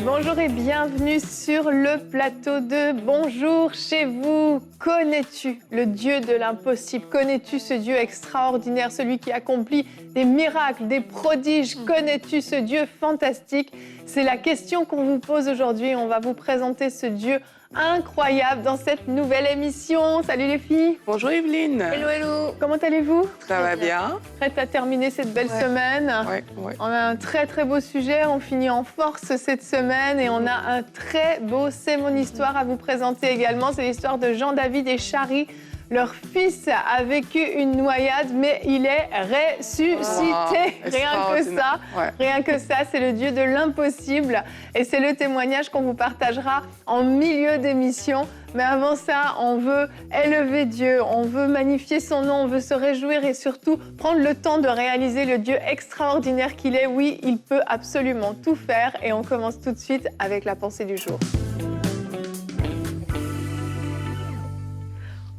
Bonjour et bienvenue sur le plateau de Bonjour chez vous. Connais-tu le Dieu de l'impossible? Connais-tu ce Dieu extraordinaire, celui qui accomplit des miracles, des prodiges? Connais-tu ce Dieu fantastique? C'est la question qu'on vous pose aujourd'hui. On va vous présenter ce Dieu incroyable dans cette nouvelle émission. Salut les filles. Bonjour Evelyne. Hello, hello. Comment allez-vous? Ça va bien. Prête à terminer cette belle semaine? Oui. On a un très très beau sujet, on finit en force cette semaine et on a un très beau C'est mon histoire à vous présenter également. C'est l'histoire de Jean-David et Chari. Leur fils a vécu une noyade, mais il est ressuscité. Rien que ça, c'est le Dieu de l'impossible. Et c'est le témoignage qu'on vous partagera en milieu d'émission. Mais avant ça, on veut élever Dieu, on veut magnifier son nom, on veut se réjouir et surtout prendre le temps de réaliser le Dieu extraordinaire qu'il est. Oui, il peut absolument tout faire. Et on commence tout de suite avec la pensée du jour.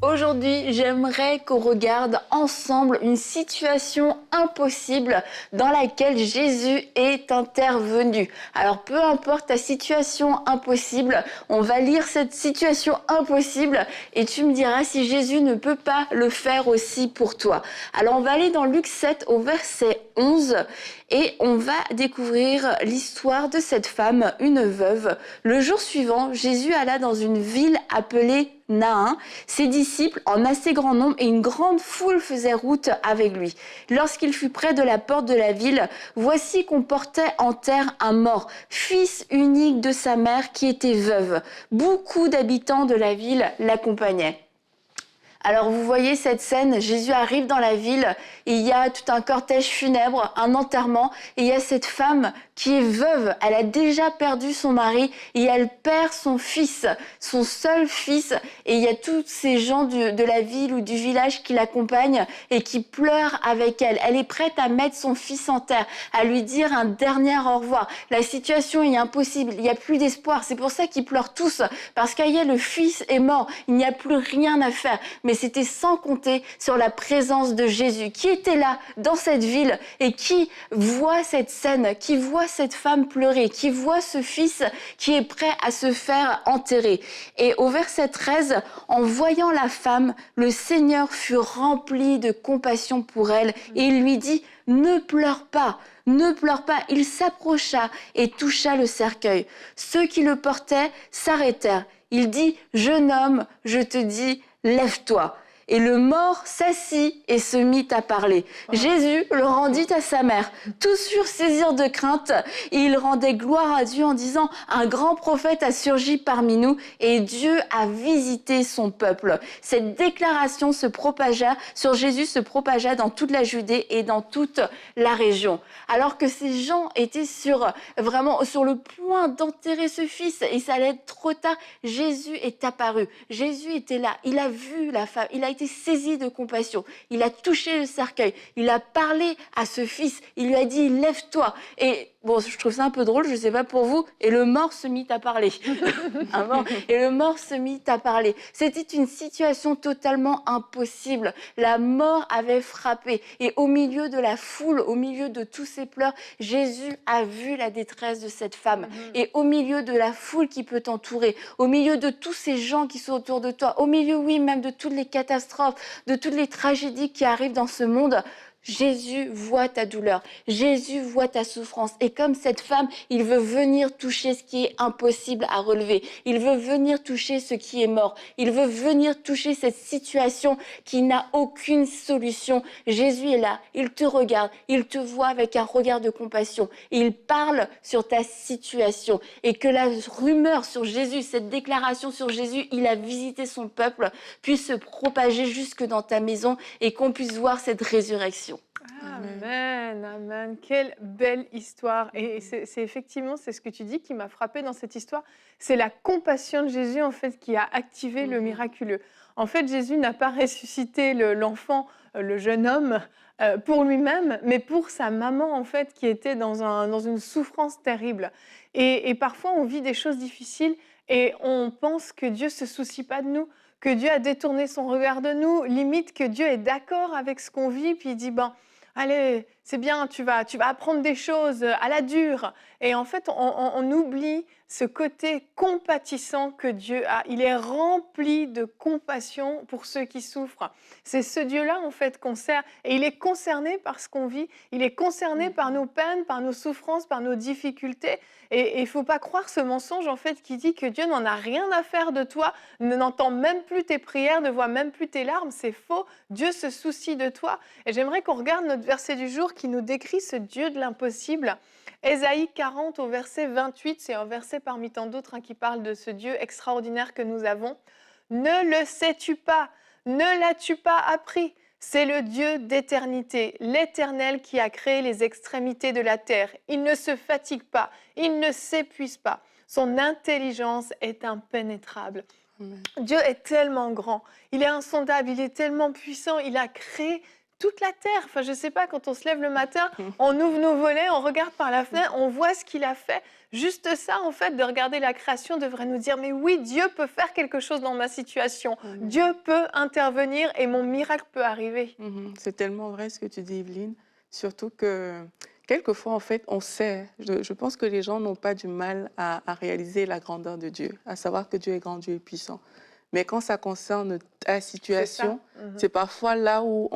Aujourd'hui, j'aimerais qu'on regarde ensemble une situation impossible dans laquelle Jésus est intervenu. Alors, peu importe ta situation impossible, on va lire cette situation impossible et tu me diras si Jésus ne peut pas le faire aussi pour toi. Alors, on va aller dans Luc 7 au verset 11 et on va découvrir l'histoire de cette femme, une veuve. Le jour suivant, Jésus alla dans une ville appelée Nain. Ses disciples, en assez grand nombre, et une grande foule faisaient route avec lui. Lorsqu'il fut près de la porte de la ville, voici qu'on portait en terre un mort, fils unique de sa mère qui était veuve. Beaucoup d'habitants de la ville l'accompagnaient. Alors vous voyez cette scène, Jésus arrive dans la ville, il y a tout un cortège funèbre, un enterrement, et il y a cette femme qui est veuve, elle a déjà perdu son mari et elle perd son fils, son seul fils, et il y a tous ces gens de la ville ou du village qui l'accompagnent et qui pleurent avec elle. Elle est prête à mettre son fils en terre, à lui dire un dernier au revoir. La situation est impossible, il n'y a plus d'espoir, c'est pour ça qu'ils pleurent tous, parce qu'ailleurs le fils est mort, il n'y a plus rien à faire. Mais c'était sans compter sur la présence de Jésus qui était là dans cette ville et qui voit cette scène, qui voit cette femme pleurer, qui voit ce fils qui est prêt à se faire enterrer. Et au verset 13, en voyant la femme, le Seigneur fut rempli de compassion pour elle et il lui dit « Ne pleure pas ». Ne pleure pas, il s'approcha et toucha le cercueil. Ceux qui le portaient s'arrêtèrent. Il dit « Jeune homme, je te dis, lève-toi ». Et le mort s'assit et se mit à parler. Jésus le rendit à sa mère. Tous furent saisis de crainte et ils rendaient gloire à Dieu en disant « Un grand prophète a surgi parmi nous et Dieu a visité son peuple ». Cette déclaration se propagea sur Jésus, se propagea dans toute la Judée et dans toute la région. Alors que ces gens étaient vraiment sur le point d'enterrer ce fils et ça allait être trop tard, Jésus est apparu. Jésus était là, il a vu la femme, il a été saisi de compassion, il a touché le cercueil, il a parlé à ce fils, il lui a dit « lève-toi ». Et bon, je trouve ça un peu drôle, je ne sais pas pour vous, et le mort se mit à parler. Et le mort se mit à parler. C'était une situation totalement impossible. La mort avait frappé. Et au milieu de la foule, au milieu de tous ces pleurs, Jésus a vu la détresse de cette femme. Et au milieu de la foule qui peut t'entourer, au milieu de tous ces gens qui sont autour de toi, au milieu, oui, même de toutes les catastrophes, de toutes les tragédies qui arrivent dans ce monde, Jésus voit ta douleur, Jésus voit ta souffrance. Et comme cette femme, il veut venir toucher ce qui est impossible à relever. Il veut venir toucher ce qui est mort. Il veut venir toucher cette situation qui n'a aucune solution. Jésus est là, il te regarde, il te voit avec un regard de compassion. Et il parle sur ta situation. Et que la rumeur sur Jésus, cette déclaration sur Jésus, il a visité son peuple, puisse se propager jusque dans ta maison et qu'on puisse voir cette résurrection. Amen, amen. Quelle belle histoire. Et c'est effectivement, c'est ce que tu dis qui m'a frappée dans cette histoire. C'est la compassion de Jésus, en fait, qui a activé le miraculeux. En fait, Jésus n'a pas ressuscité l'enfant, le jeune homme, pour lui-même, mais pour sa maman, en fait, qui était dans une souffrance terrible. Et parfois, on vit des choses difficiles et on pense que Dieu ne se soucie pas de nous, que Dieu a détourné son regard de nous, limite que Dieu est d'accord avec ce qu'on vit, puis il dit, allez, c'est bien, tu vas apprendre des choses à la dure. Et en fait, on oublie ce côté compatissant que Dieu a. Il est rempli de compassion pour ceux qui souffrent. C'est ce Dieu-là, en fait, qu'on sert. Et il est concerné par ce qu'on vit. Il est concerné par nos peines, par nos souffrances, par nos difficultés. Et il ne faut pas croire ce mensonge, en fait, qui dit que Dieu n'en a rien à faire de toi, n'entend même plus tes prières, ne voit même plus tes larmes. C'est faux. Dieu se soucie de toi. Et j'aimerais qu'on regarde notre verset du jour qui nous décrit ce Dieu de l'impossible. Ésaïe 40 au verset 28, c'est un verset parmi tant d'autres qui parle de ce Dieu extraordinaire que nous avons. « Ne le sais-tu pas? Ne l'as-tu pas appris? C'est le Dieu d'éternité, l'Éternel qui a créé les extrémités de la terre. Il ne se fatigue pas, il ne s'épuise pas. Son intelligence est impénétrable. » Dieu est tellement grand, il est insondable, il est tellement puissant, il a créé toute la terre. Enfin, je ne sais pas, quand on se lève le matin, on ouvre nos volets, on regarde par la fenêtre, on voit ce qu'il a fait. Juste ça, en fait, de regarder la création devrait nous dire, mais oui, Dieu peut faire quelque chose dans ma situation. Dieu peut intervenir et mon miracle peut arriver. C'est tellement vrai ce que tu dis, Evelyne. Surtout que quelquefois, en fait, on sait. Je pense que les gens n'ont pas du mal à réaliser la grandeur de Dieu, à savoir que Dieu est grand, Dieu est puissant. Mais quand ça concerne ta situation, c'est parfois là où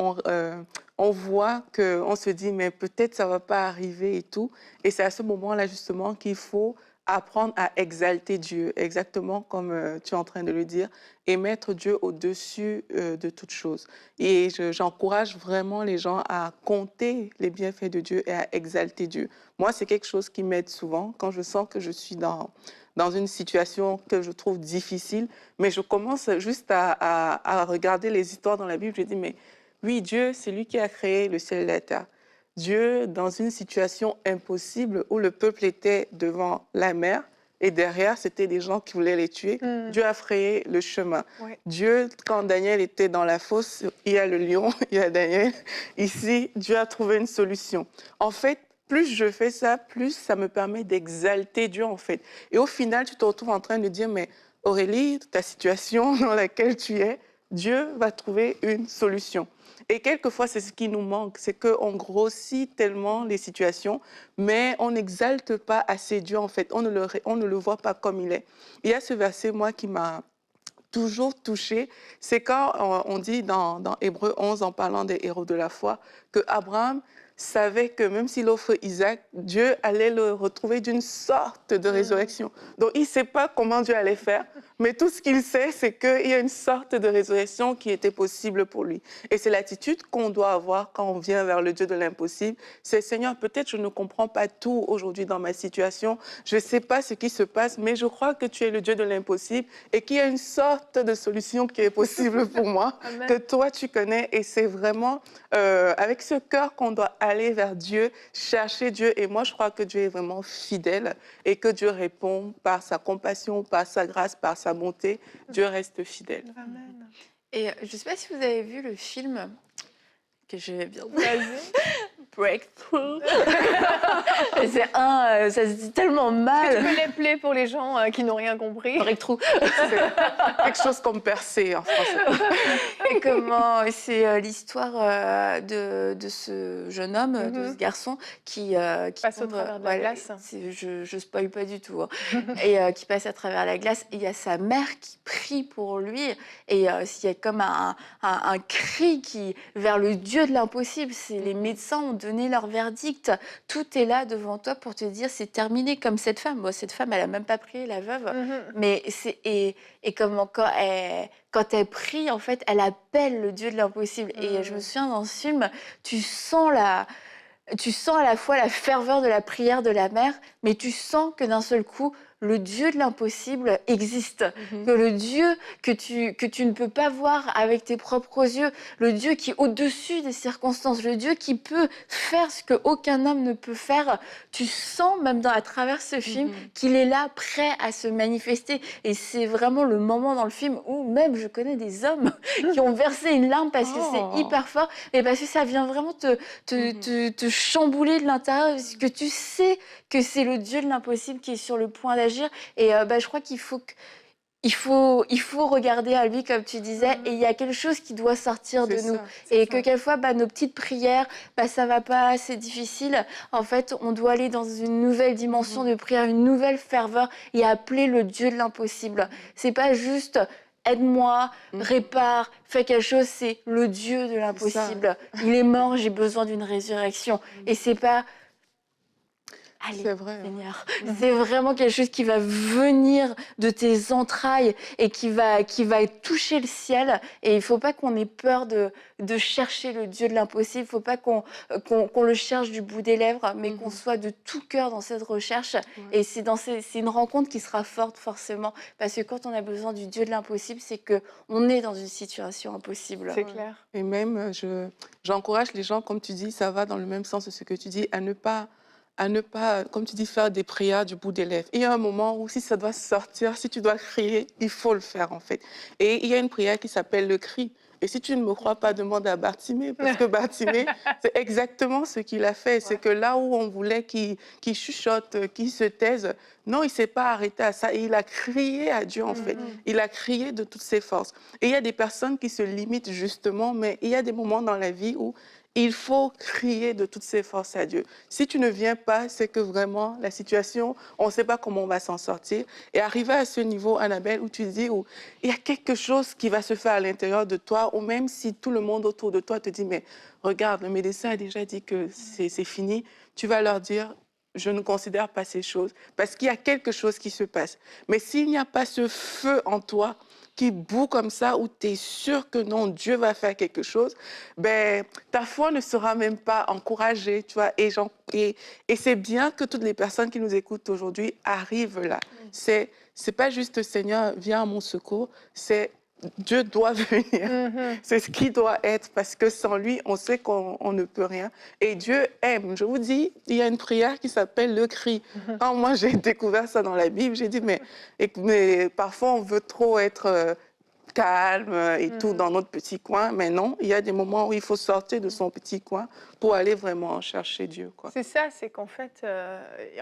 on voit qu'on se dit, mais peut-être ça ne va pas arriver et tout. Et c'est à ce moment-là, justement, qu'il faut apprendre à exalter Dieu, exactement comme tu es en train de le dire, et mettre Dieu au-dessus de toute chose. Et j'encourage vraiment les gens à compter les bienfaits de Dieu et à exalter Dieu. Moi, c'est quelque chose qui m'aide souvent quand je sens que je suis dans une situation que je trouve difficile, mais je commence juste à regarder les histoires dans la Bible. Je dis, mais oui, Dieu, c'est lui qui a créé le ciel et la terre. Dieu, dans une situation impossible où le peuple était devant la mer et derrière, c'était des gens qui voulaient les tuer, Dieu a frayé le chemin. Ouais. Dieu, quand Daniel était dans la fosse, il y a le lion, il y a Daniel. Ici, Dieu a trouvé une solution. En fait, plus je fais ça, plus ça me permet d'exalter Dieu, en fait. Et au final, tu te retrouves en train de dire, mais Aurélie, ta situation dans laquelle tu es, Dieu va trouver une solution. Et quelquefois, c'est ce qui nous manque, c'est qu'on grossit tellement les situations, mais on n'exalte pas assez Dieu, en fait. On ne le voit pas comme il est. Il y a ce verset, moi, qui m'a toujours touchée, c'est quand on dit dans Hébreux 11, en parlant des héros de la foi, que Abraham savait que même s'il offre Isaac, Dieu allait le retrouver d'une sorte de résurrection. Donc, il ne sait pas comment Dieu allait faire, mais tout ce qu'il sait, c'est qu'il y a une sorte de résurrection qui était possible pour lui. Et c'est l'attitude qu'on doit avoir quand on vient vers le Dieu de l'impossible. C'est, Seigneur, peut-être je ne comprends pas tout aujourd'hui dans ma situation, je ne sais pas ce qui se passe, mais je crois que tu es le Dieu de l'impossible et qu'il y a une sorte de solution qui est possible pour moi, que toi tu connais. Et c'est vraiment avec ce cœur qu'on doit aller vers Dieu, chercher Dieu. Et moi, je crois que Dieu est vraiment fidèle et que Dieu répond par sa compassion, par sa grâce, par sa bonté. Dieu reste fidèle. Amen. Et je ne sais pas si vous avez vu le film que je vais bien Breakthrough. Ça se dit tellement mal. Tu peux l'épeler pour les gens qui n'ont rien compris. Breakthrough. C'est quelque chose comme percer en français. Et comment c'est l'histoire de ce jeune homme, de ce garçon qui passe tombe, au travers de la glace. Je spoil pas du tout. Et qui passe à travers la glace. Et il y a sa mère qui prie pour lui. Et il y a comme un cri vers le Dieu de l'impossible. Les médecins ont donné leur verdict. Tout est là devant toi pour te dire c'est terminé, comme cette femme. Bon, cette femme, elle a même pas prié, la veuve. Mais et comment quand elle prie, en fait, elle appelle le Dieu de l'impossible. Et je me souviens dans ce film, tu sens à la fois la ferveur de la prière de la mère, mais tu sens que d'un seul coup, le Dieu de l'impossible existe. Que le Dieu que tu ne peux pas voir avec tes propres yeux, le Dieu qui est au-dessus des circonstances, le Dieu qui peut faire ce qu'aucun homme ne peut faire, tu sens même à travers ce film qu'il est là, prêt à se manifester. Et c'est vraiment le moment dans le film où même je connais des hommes qui ont versé une larme parce que c'est hyper fort, et parce que ça vient vraiment te chambouler de l'intérieur, parce que tu sais que c'est le Dieu de l'impossible qui est sur le point d'agir. Et je crois qu'il faut il faut regarder à lui, comme tu disais, et il y a quelque chose qui doit sortir de nous. Et que quelquefois, nos petites prières, ça va pas, c'est difficile. En fait, on doit aller dans une nouvelle dimension de prière, une nouvelle ferveur et appeler le Dieu de l'impossible. C'est pas juste aide-moi, répare, fais quelque chose, c'est le Dieu de l'impossible. Il est mort, j'ai besoin d'une résurrection. Et c'est pas allez, C'est vrai. Seigneur, c'est vraiment quelque chose qui va venir de tes entrailles et qui va toucher le ciel. Et il ne faut pas qu'on ait peur de chercher le Dieu de l'impossible. Il ne faut pas qu'on le cherche du bout des lèvres, mais qu'on soit de tout cœur dans cette recherche. Et c'est une rencontre qui sera forte forcément. Parce que quand on a besoin du Dieu de l'impossible, c'est qu'on est dans une situation impossible. C'est clair. Et même, j'encourage les gens, comme tu dis, ça va dans le même sens de ce que tu dis, à ne pas, comme tu dis, faire des prières du bout des lèvres. Il y a un moment où si ça doit sortir, si tu dois crier, il faut le faire en fait. Et il y a une prière qui s'appelle le cri. Et si tu ne me crois pas, demande à Bartimée, parce que Bartimée, c'est exactement ce qu'il a fait. C'est que là où on voulait qu'il chuchote, qu'il se taise, non, il ne s'est pas arrêté à ça. Et il a crié à Dieu, en fait. Il a crié de toutes ses forces. Et il y a des personnes qui se limitent justement, mais il y a des moments dans la vie où il faut crier de toutes ses forces à Dieu. Si tu ne viens pas, c'est que vraiment, la situation, on ne sait pas comment on va s'en sortir. Et arriver à ce niveau, Annabelle, où tu dis, où il y a quelque chose qui va se faire à l'intérieur de toi, ou même si tout le monde autour de toi te dit, mais regarde, le médecin a déjà dit que c'est fini, tu vas leur dire, je ne considère pas ces choses, parce qu'il y a quelque chose qui se passe. Mais s'il n'y a pas ce feu en toi, qui bout comme ça, où tu es sûr que non, Dieu va faire quelque chose, ben, ta foi ne sera même pas encouragée, tu vois. Et c'est bien que toutes les personnes qui nous écoutent aujourd'hui arrivent là. C'est pas juste Seigneur, viens à mon secours, c'est Dieu doit venir. C'est ce qui doit être, parce que sans lui, on sait qu'on ne peut rien. Et Dieu aime. Je vous dis, il y a une prière qui s'appelle le cri. Quand moi, j'ai découvert ça dans la Bible, j'ai dit, mais parfois, on veut trop être calme et tout dans notre petit coin. Mais non, il y a des moments où il faut sortir de son petit coin pour aller vraiment chercher Dieu, quoi. C'est ça, c'est qu'en fait,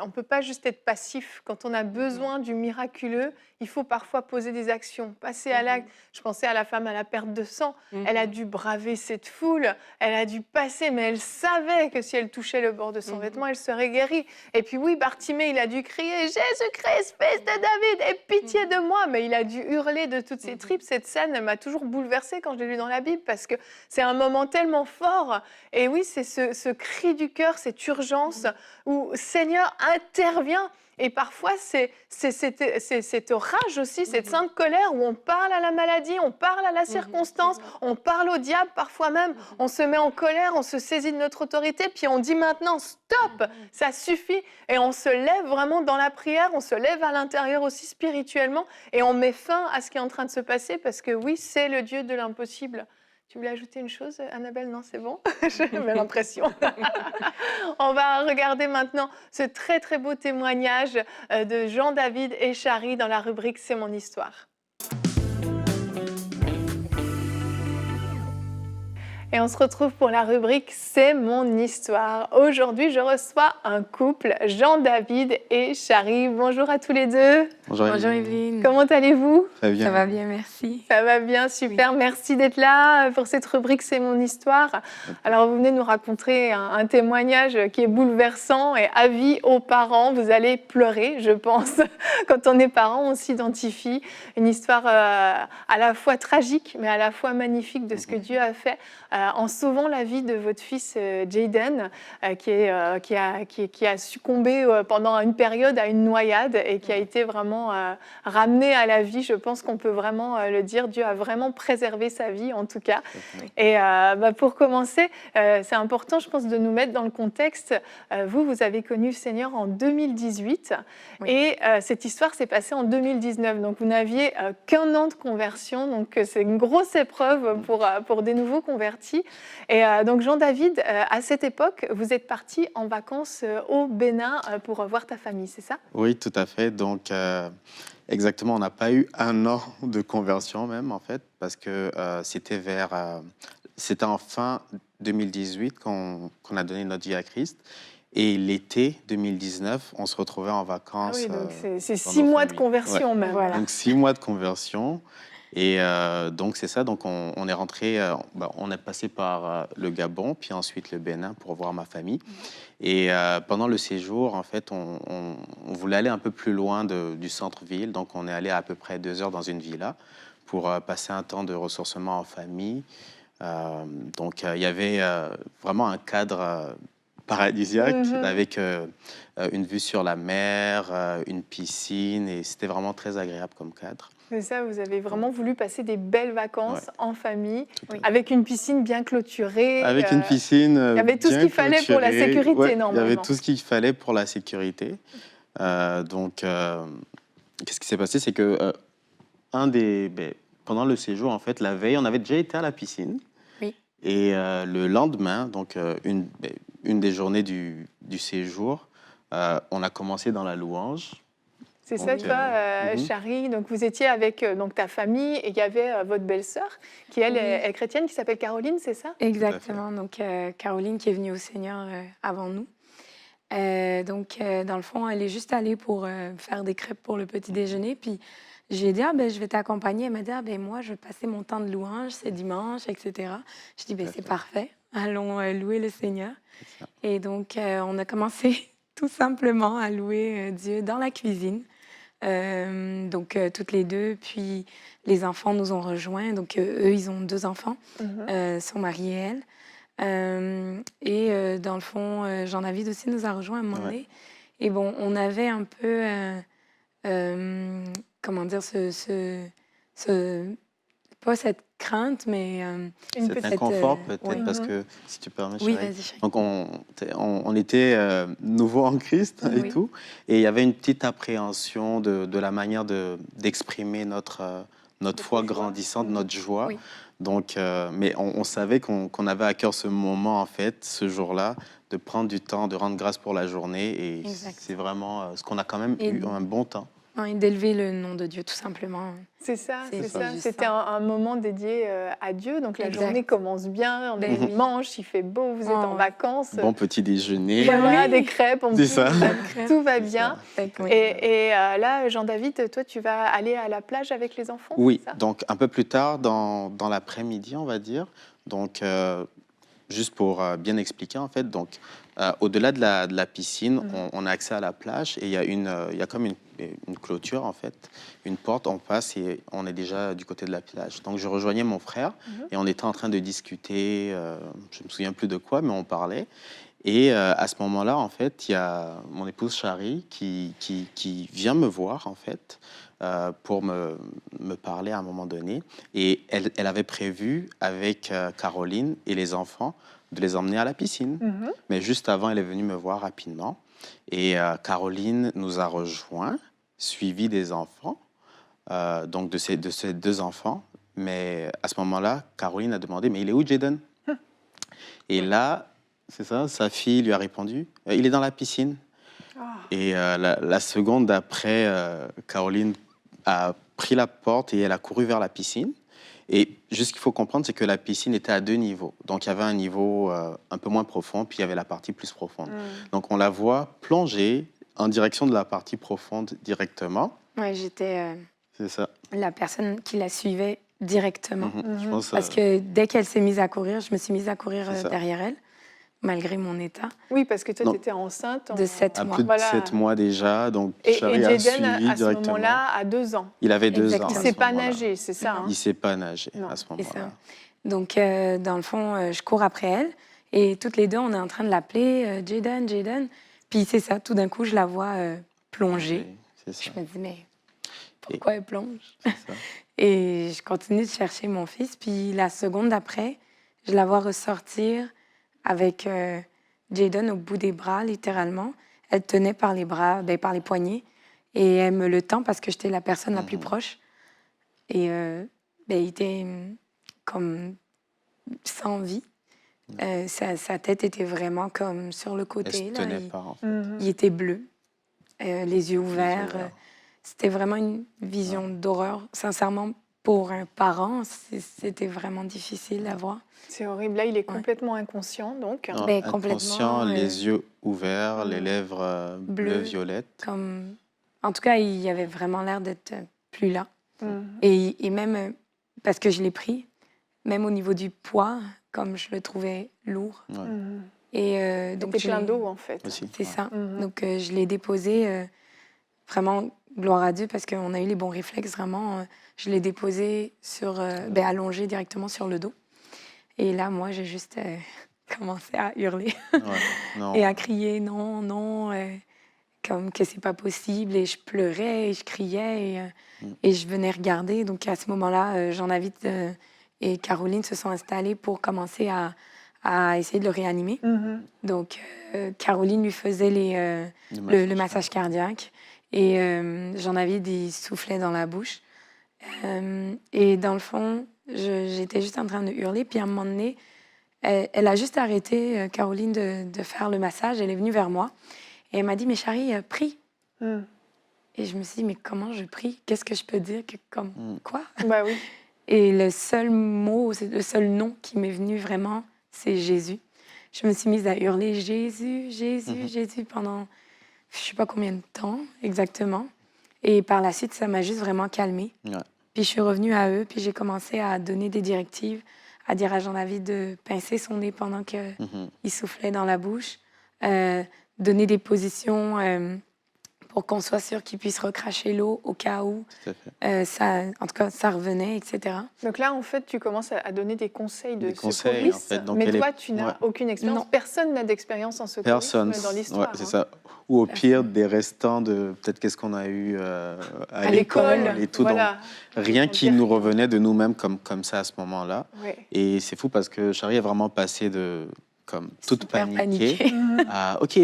on ne peut pas juste être passif. Quand on a besoin du miraculeux, il faut parfois poser des actions, passer à l'acte. Je pensais à la femme à la perte de sang. Elle a dû braver cette foule, elle a dû passer, mais elle savait que si elle touchait le bord de son vêtement, elle serait guérie. Et puis oui, Bartimée, il a dû crier « Jésus-Christ, fils de David, aie pitié de moi !» Mais il a dû hurler de toutes ses tripes. Cette scène, elle m'a toujours bouleversée quand je l'ai lue dans la Bible, parce que c'est un moment tellement fort. Et oui, c'est ce cri du cœur, cette urgence où Seigneur intervient. Et parfois, c'est cette rage aussi, cette sainte colère où on parle à la maladie, on parle à la circonstance, on parle au diable parfois même. On se met en colère, on se saisit de notre autorité, puis on dit maintenant stop, ça suffit. Et on se lève vraiment dans la prière, on se lève à l'intérieur aussi spirituellement et on met fin à ce qui est en train de se passer, parce que oui, c'est le Dieu de l'impossible. Tu voulais ajouter une chose, Annabelle? Non, c'est bon? J'ai l'impression. On va regarder maintenant ce très, très beau témoignage de Jean-David et Chari dans la rubrique « C'est mon histoire ». Et on se retrouve pour la rubrique « C'est mon histoire ». Aujourd'hui, je reçois un couple, Jean-David et Chari. Bonjour à tous les deux. Bonjour Evelyne. Comment allez-vous? Très bien. Ça va bien, merci. Ça va bien, super. Oui. Merci d'être là pour cette rubrique « C'est mon histoire ». Alors, vous venez nous raconter un témoignage qui est bouleversant et avis aux parents. Vous allez pleurer, je pense. Quand on est parent, on s'identifie. Une histoire à la fois tragique, mais à la fois magnifique de ce que Dieu a fait en sauvant la vie de votre fils Jayden, qui a succombé pendant une période à une noyade et qui a été vraiment ramené à la vie. Je pense qu'on peut vraiment le dire. Dieu a vraiment préservé sa vie, en tout cas. Et pour commencer, c'est important, je pense, de nous mettre dans le contexte. Vous avez connu le Seigneur en 2018 et cette histoire s'est passée en 2019. Donc, vous n'aviez qu'un an de conversion. Donc, c'est une grosse épreuve pour des nouveaux convertis. Et donc, Jean-David, à cette époque, vous êtes parti en vacances au Bénin pour voir ta famille, c'est ça? Oui, tout à fait. Donc, exactement, on n'a pas eu un an de conversion même, en fait, parce que c'était en fin 2018 qu'on a donné notre vie à Christ. Et l'été 2019, on se retrouvait en Ah vacances. oui, donc c'est dans 6 nos mois de familles. conversion même. Voilà. Donc 6 mois de conversion. Et donc c'est ça, donc on est rentré, on est passé par le Gabon, puis ensuite le Bénin pour voir ma famille. Et pendant le séjour, en fait, on voulait aller un peu plus loin du centre-ville, donc on est allé à peu près 2 heures dans une villa pour passer un temps de ressourcement en famille. Donc il y avait vraiment un cadre paradisiaque Mhm. avec une vue sur la mer, une piscine, et c'était vraiment très agréable comme cadre. C'est ça, vous avez vraiment voulu passer des belles vacances Ouais. en famille, Tout à fait. avec une piscine bien clôturée. Avec une piscine il y avait tout ce bien qu'il fallait pour la clôturée. sécurité, Ouais, il y normalement. avait tout ce qu'il fallait pour la sécurité. Qu'est-ce qui s'est passé? C'est que pendant le séjour, en fait, la veille, on avait déjà été à la piscine. Oui. Et le lendemain, donc une des journées du séjour, on a commencé dans la louange. C'est ça, Donc, toi, Chari. Donc, vous étiez avec donc, ta famille et il y avait votre belle-sœur qui, elle, Oui. est chrétienne, qui s'appelle Caroline, c'est ça? Exactement. Donc, Caroline qui est venue au Seigneur avant nous. Dans le fond, elle est juste allée pour faire des crêpes pour le petit déjeuner. Puis, j'ai dit, je vais t'accompagner. Elle m'a dit, moi, je vais passer mon temps de louange, c'est dimanche, etc. Je dis, Tout à c'est fait. parfait. Allons louer le Seigneur. C'est ça. Et donc, on a commencé tout simplement à louer Dieu dans la cuisine. Toutes les deux, puis les enfants nous ont rejoints. Donc, eux, ils ont 2 enfants, son mari et elle. Dans le fond, Jean-David aussi nous a rejoints à un moment donné. Et bon, on avait un peu, comment dire, pas cette crainte, mais Une Cet petite... inconfort peut-être, oui. parce que, si tu permets, oui, Chérie. vas-y, chérie. Donc, on était nouveau en Christ et Oui. tout. Et il y avait une petite appréhension de la manière d'exprimer notre foi grandissante, notre joie. Oui. Donc, mais on savait qu'on avait à cœur ce moment, en fait, ce jour-là, de prendre du temps, de rendre grâce pour la journée. Et Exact. c'est vraiment ce qu'on a quand même Et- eu un bon temps. Et d'élever le nom de Dieu, tout simplement. C'est ça, C'est c'est ça, ça. juste C'était ça. un moment dédié à Dieu. Donc, la Exact. journée commence bien, on est Ben oui. dimanche, il fait beau, vous êtes en Oh. vacances. Bon petit déjeuner. Voilà, Oui. des crêpes, en C'est plus, ça. tout va C'est bien. ça. Oui. Et là, Jean-David, toi, tu vas aller à la plage avec les enfants? Oui, c'est ça? donc un peu plus tard dans l'après-midi, on va dire. Donc, juste pour bien expliquer, en fait, donc, au-delà de la piscine, on a accès à la plage et il y a comme une clôture, en fait, une porte, on passe et on est déjà du côté de la plage. Donc, je rejoignais mon frère et on était en train de discuter, je me souviens plus de quoi, mais on parlait. Et à ce moment-là, en fait, il y a mon épouse Chari qui vient me voir, en fait, pour me parler à un moment donné. Et elle avait prévu avec Caroline et les enfants de les emmener à la piscine. Mais juste avant, elle est venue me voir rapidement. Et Caroline nous a rejoints, suivis des enfants, donc de ces 2 enfants. Mais à ce moment-là, Caroline a demandé, mais il est où Jaden? Et là, c'est ça, sa fille lui a répondu, il est dans la piscine. Et la seconde d'après, Caroline a pris la porte et elle a couru vers la piscine. Et juste ce qu'il faut comprendre, c'est que la piscine était à 2 niveaux. Donc, il y avait un niveau un peu moins profond, puis il y avait la partie plus profonde. Donc, on la voit plonger en direction de la partie profonde directement. Ouais, j'étais C'est ça. la personne qui la suivait directement. Je pense, Parce que dès qu'elle s'est mise à courir, je me suis mise à courir C'est ça. derrière elle, malgré mon état Oui, parce que toi, Non. tu étais enceinte. de 7 à mois. plus de Voilà. 7 mois déjà. Donc, Et Chari a Jaden, suivi à ce directement. moment-là, a 2 ans. Il avait 2 ans. Exactement. Il à ne sait ce pas moment-là. nager, c'est ça? hein? Il ne sait pas nager Non, à ce C'est ça. moment-là. Donc, dans le fond, je cours après elle. Et toutes les deux, on est en train de l'appeler Jaden, Jaden. Puis c'est ça, tout d'un coup, je la vois plonger. Oui, c'est ça. Je me dis, mais pourquoi elle plonge? C'est ça. Et je continue de chercher mon fils. Puis la seconde d'après, je la vois ressortir avec Jaden au bout des bras, littéralement. Elle tenait par les bras, par les poignets. Et elle me le tend parce que j'étais la personne la plus proche. Et il était comme sans vie. Sa tête était vraiment comme sur le Elle côté. se Là. tenait pas, en fait. Il était bleu, les yeux ouverts. ouverts. C'était vraiment une vision d'horreur. Sincèrement, pour un parent, c'était vraiment difficile à voir. C'est horrible. Là, il est complètement inconscient, donc. Non, Ben, inconscient, complètement, les yeux ouverts, les Mm. lèvres bleu, bleu, violette. comme... En tout cas, il avait vraiment l'air d'être plus là. Mhm. Et même, parce que je l'ai pris, même au niveau du poids, comme je le trouvais lourd. Ouais, Mhm. Et donc, T'es plein d'eau, en fait. aussi. c'est Ouais. ça. Mhm. Donc, je l'ai déposé, vraiment, gloire à Dieu, parce qu'on a eu les bons réflexes, vraiment. Je l'ai déposé allongé directement sur le dos. Et là, moi, j'ai juste commencé à hurler Ouais, non. et à crier non, non, comme que c'est pas possible. Et je pleurais et je criais et je venais regarder. Donc, à ce moment-là, Jean-David et Caroline se sont installés pour commencer à essayer de le réanimer. Mhm. Donc, Caroline lui faisait le massage cardiaque et Jean-David, il soufflait dans la bouche. Et dans le fond, j'étais juste en train de hurler. Puis à un moment donné, elle a juste arrêté, Caroline, de faire le massage. Elle est venue vers moi et elle m'a dit, mais Chari, prie. Mhm. Et je me suis dit, mais comment je prie? Qu'est-ce que je peux dire? Quoi? Bah oui. Et le seul mot, le seul nom qui m'est venu vraiment, c'est Jésus. Je me suis mise à hurler Jésus, Jésus, Jésus pendant je ne sais pas combien de temps exactement. Et par la suite, ça m'a juste vraiment calmée. Ouais. Puis je suis revenue à eux, puis j'ai commencé à donner des directives, à dire à Jean-David de pincer son nez pendant qu'il soufflait dans la bouche, donner des positions pour qu'on soit sûr qu'il puisse recracher l'eau au cas où. Tout à fait. En tout cas, ça revenait, etc. Donc là, en fait, tu commences à donner des conseils de Des conseils, en secouriste, fait. Donc, mais elle est- toi, tu n'as ouais. aucune expérience. Non. Personne n'a d'expérience en secourisme Personne. dans l'histoire. Ouais, c'est hein. ça. Ou au pire, des restants de peut-être qu'est-ce qu'on a eu à l'école, l'école et tout. voilà. Donc, rien On qui dirait nous que- revenait de nous-mêmes comme ça à ce moment-là. Ouais. Et c'est fou parce que Chari est vraiment passé de comme toute Super paniquée à OK,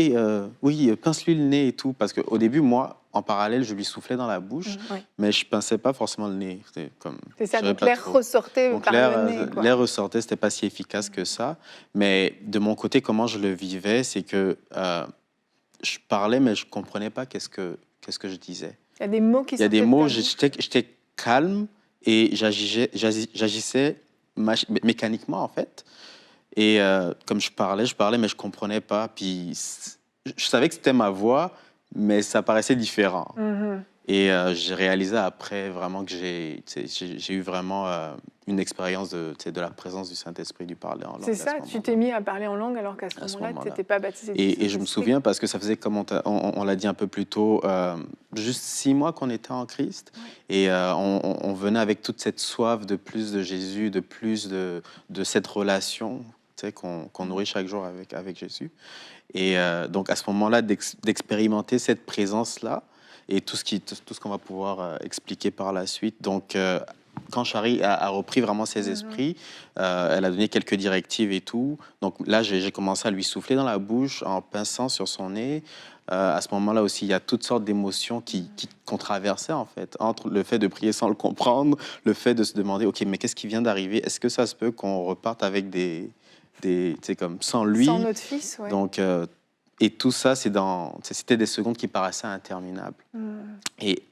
oui, pince-lui le nez et tout. Parce qu'au début, moi, en parallèle, je lui soufflais dans la bouche, Ouais. mais je pinçais pas forcément le nez. C'était comme, C'est ça, je savais donc pas l'air trop. ressortait Donc par le nez. quoi. l'air ressortait, c'était pas si efficace que ça. Mais de mon côté, comment je le vivais, c'est que je parlais, mais je comprenais pas qu'est-ce que je disais. Il y a des mots qui Il y a des sortaient de mots, ta bouche. j'étais calme et j'agissais mécaniquement, en fait. Et comme je parlais, mais je comprenais pas. Puis je savais que c'était ma voix, mais ça paraissait différent. Mhm. Et j'ai réalisé après vraiment que j'ai eu vraiment une expérience de la présence du Saint-Esprit, du parler en langue. C'est à ça, ce tu moment-là. t'es mis à parler en langue alors qu'à ce À ce moment-là, tu moment-là. n'étais pas baptisé. du Et je me Saint-Esprit. souviens parce que ça faisait, comme on l'a dit un peu plus tôt, juste 6 mois qu'on était en Christ. Et on venait avec toute cette soif de plus de Jésus, de plus de cette relation qu'on nourrit chaque jour avec Jésus. Et donc à ce moment-là, d'expérimenter cette présence-là et tout ce qu'on va pouvoir expliquer par la suite. Donc quand Chari a repris vraiment ses esprits, elle a donné quelques directives et tout. Donc là, j'ai commencé à lui souffler dans la bouche en pinçant sur son nez. À ce moment-là aussi, il y a toutes sortes d'émotions qu'on traversait, en fait, entre le fait de prier sans le comprendre, le fait de se demander, OK, mais qu'est-ce qui vient d'arriver? Est-ce que ça se peut qu'on reparte avec tu sais, comme sans lui? Sans notre fils, ouais. Donc, et tout ça, c'était des secondes qui paraissaient interminables. Et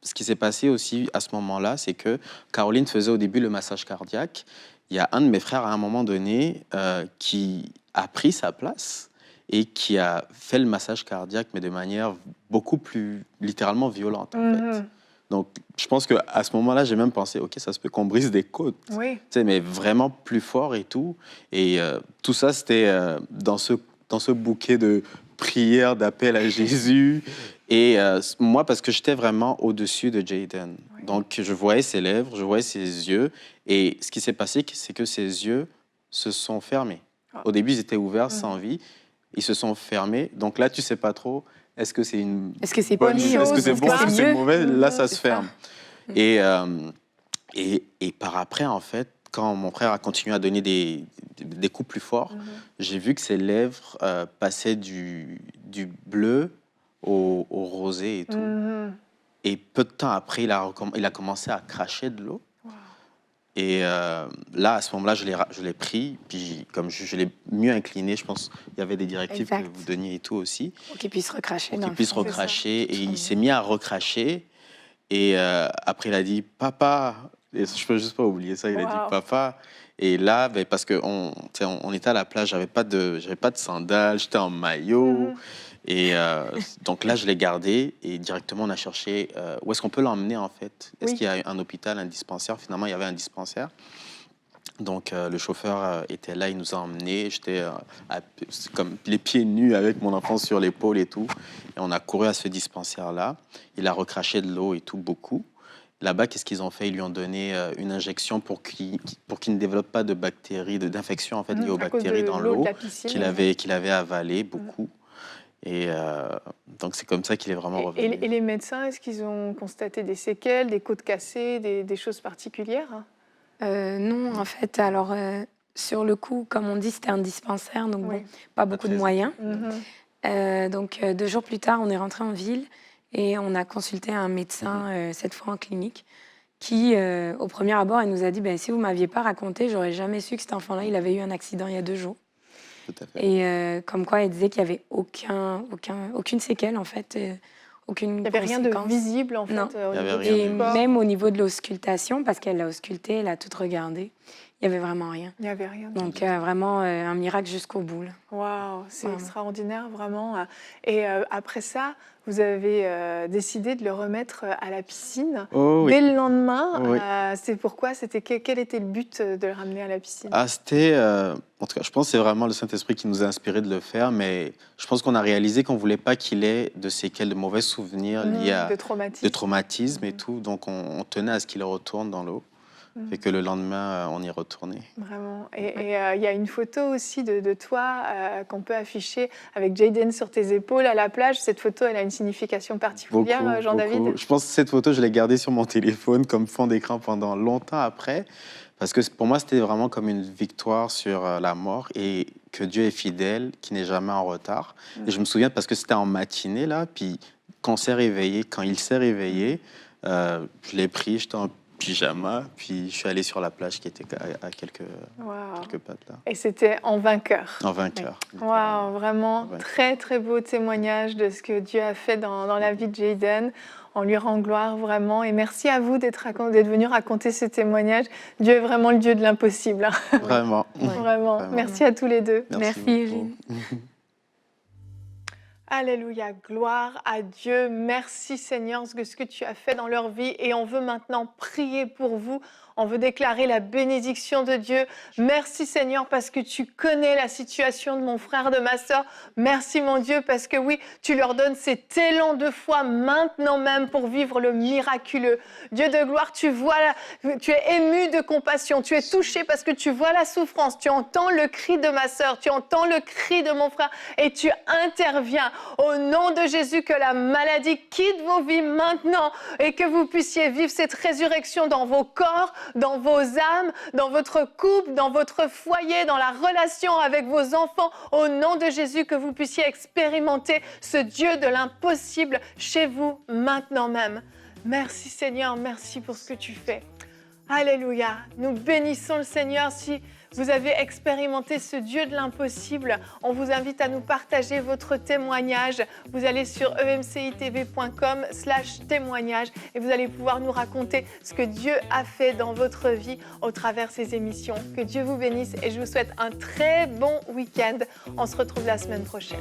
ce qui s'est passé aussi à ce moment-là, c'est que Caroline faisait au début le massage cardiaque. Il y a un de mes frères, à un moment donné, qui a pris sa place et qui a fait le massage cardiaque, mais de manière beaucoup plus littéralement violente, en fait. Donc, je pense qu'à ce moment-là, j'ai même pensé, OK, ça se peut qu'on brise des côtes. Oui. Tu sais, mais vraiment plus fort et tout. Et tout ça, c'était dans ce bouquet de prières, d'appels à Jésus. Et moi, parce que j'étais vraiment au-dessus de Jayden. Oui. Donc, je voyais ses lèvres, je voyais ses yeux. Et ce qui s'est passé, c'est que ses yeux se sont fermés. Ah. Au début, ils étaient ouverts sans vie. Ils se sont fermés. Donc là, tu sais pas trop, est-ce que c'est une Est-ce que c'est bonne pire? chose? Est-ce que c'est Est-ce bon? Est-ce que c'est mieux? mauvais? Là, ça C'est se ça. ferme. Et par après, en fait, quand mon frère a continué à donner des coups plus forts, j'ai vu que ses lèvres passaient du bleu au rosé et tout. Et peu de temps après, il a commencé à cracher de l'eau. Et là, à ce moment-là, je l'ai pris, puis comme je l'ai mieux incliné, je pense qu'il y avait des directives Exact. que vous donniez et tout aussi, Pour qu'il puisse recracher. pour dans qu'il le puisse fond. recracher. Et il s'est mis à recracher. Et après, il a dit, « Papa, Et je peux juste pas oublier ça. Il a Wow. dit, papa. Et là, ben, parce qu'on on était à la plage, j'avais pas de sandales, j'étais en maillot. Mhm. Et donc là, je l'ai gardé et directement, on a cherché où est-ce qu'on peut l'emmener en fait. Est-ce Oui. qu'il y a un hôpital, un dispensaire? Finalement, il y avait un dispensaire. Donc le chauffeur était là, il nous a emmenés. J'étais comme les pieds nus avec mon enfant sur l'épaule et tout. Et on a couru à ce dispensaire-là. Il a recraché de l'eau et tout, beaucoup. Là-bas, qu'est-ce qu'ils ont fait? Ils lui ont donné une injection pour qu'il ne développe pas de bactéries, d'infections en fait, liées aux À cause bactéries de dans l'eau de l'eau la piscine. qu'il avait avalé beaucoup. Et donc, c'est comme ça qu'il est vraiment revenu. Et les médecins, est-ce qu'ils ont constaté des séquelles, des côtes cassées, des choses particulières? Non, en fait, alors, sur le coup, comme on dit, c'était un dispensaire, donc Oui. bon, pas beaucoup de très- moyens. Mhm. Donc, 2 jours plus tard, on est rentré en ville et on a consulté un médecin, cette fois en clinique, qui, au premier abord, il nous a dit si vous ne m'aviez pas raconté, j'aurais jamais su que cet enfant-là, il avait eu un accident il y a 2 jours. Tout à fait. Et comme quoi, il disait qu'il n'y avait aucune séquelle, en fait, aucune Il n'y avait rien de conséquence. visible en fait Non. au Il y avait niveau rien du Et de corps. même au niveau de l'auscultation, parce qu'elle l'a ausculté, elle a tout regardé, il n'y avait vraiment rien. Il n'y avait rien. Donc, vraiment, un miracle jusqu'au bout. Là. Waouh, c'est Vraiment. extraordinaire, vraiment. Et après ça, vous avez décidé de le remettre à la piscine. Oh, oui. Dès le lendemain, Oui. c'est pourquoi? Quel était le but de le ramener à la piscine? Ah, c'était. En tout cas, je pense que c'est vraiment le Saint-Esprit qui nous a inspiré de le faire, mais je pense qu'on a réalisé qu'on ne voulait pas qu'il ait de séquelles, de mauvais souvenirs liés à De traumatisme. de traumatisme et tout. Donc, on tenait à ce qu'il retourne dans l'eau. Et que le lendemain, on y retournait. Vraiment. Et il y a une photo aussi de toi qu'on peut afficher avec Jayden sur tes épaules à la plage. Cette photo, elle a une signification particulière, Jean-David? Beaucoup. Je pense que cette photo, je l'ai gardée sur mon téléphone comme fond d'écran pendant longtemps après. Parce que pour moi, c'était vraiment comme une victoire sur la mort et que Dieu est fidèle, qui n'est jamais en retard. Et je me souviens parce que c'était en matinée, là, puis quand il s'est réveillé, je l'ai pris, j'étais en pyjama, puis je suis allé sur la plage qui était à quelques Waouh. pattes, là, Et c'était en vainqueur. en vainqueur. Waouh, vraiment Ouais. très très beau témoignage de ce que Dieu a fait dans la vie de Jayden. On lui rend gloire vraiment. Et merci à vous d'être venu raconter ce témoignage. Dieu est vraiment le Dieu de l'impossible. Hein. Vraiment. Vraiment. Vraiment. Merci à tous les deux. Merci, beaucoup. Eugénie. Alléluia, gloire à Dieu. Merci Seigneur de ce que tu as fait dans leur vie. Et on veut maintenant prier pour vous. On veut déclarer la bénédiction de Dieu. Merci Seigneur parce que tu connais la situation de mon frère, de ma sœur. Merci mon Dieu parce que oui, tu leur donnes cet élan de foi maintenant même pour vivre le miraculeux. Dieu de gloire, tu es ému de compassion. Tu es touché parce que tu vois la souffrance. Tu entends le cri de ma sœur. Tu entends le cri de mon frère et tu interviens. Au nom de Jésus, que la maladie quitte vos vies maintenant et que vous puissiez vivre cette résurrection dans vos corps, dans vos âmes, dans votre couple, dans votre foyer, dans la relation avec vos enfants. Au nom de Jésus, que vous puissiez expérimenter ce Dieu de l'impossible chez vous maintenant même. Merci Seigneur, merci pour ce que tu fais. Alléluia. Nous bénissons le Seigneur. Si vous avez expérimenté ce Dieu de l'impossible, on vous invite à nous partager votre témoignage. Vous allez sur emcitv.com/témoignage et vous allez pouvoir nous raconter ce que Dieu a fait dans votre vie au travers ces émissions. Que Dieu vous bénisse et je vous souhaite un très bon week-end. On se retrouve la semaine prochaine.